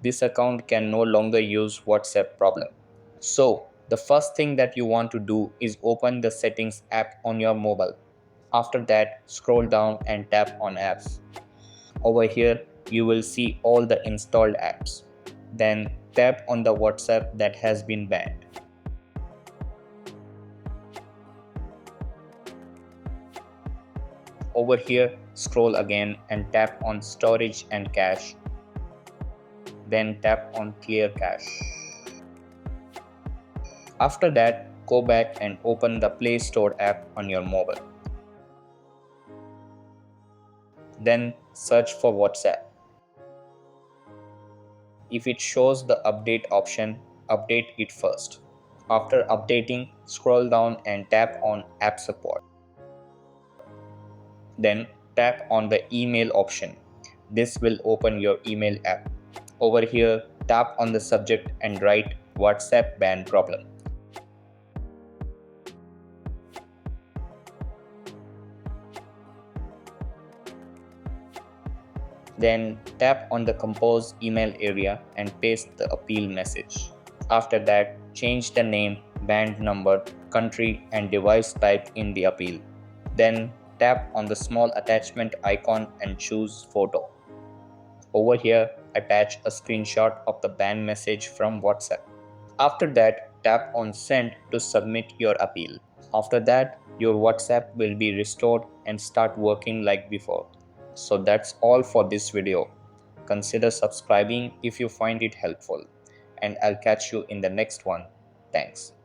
this account can no longer use WhatsApp problem. So the first thing that you want to do is open the settings app on your mobile. After that, scroll down and tap on apps. Over here, you will see all the installed apps. Then tap on the WhatsApp that has been banned. Over here, scroll again and tap on storage and cache. Then tap on clear cache. After that, go back and open the Play Store app on your mobile. Then search for WhatsApp. If it shows the update option, update it first. After updating, scroll down and tap on App Support. Then tap on the email option. This will open your email app. Over here, tap on the subject and write WhatsApp ban problem. Then tap on the compose email area and paste the appeal message. After that, change the name, band number, country and device type in the appeal. Then tap on the small attachment icon and choose photo. Over here, attach a screenshot of the ban message from WhatsApp. After that, tap on send to submit your appeal. After that, your WhatsApp will be restored and start working like before. So that's all for this video. Consider subscribing if you find it helpful, and I'll catch you in the next one. Thanks.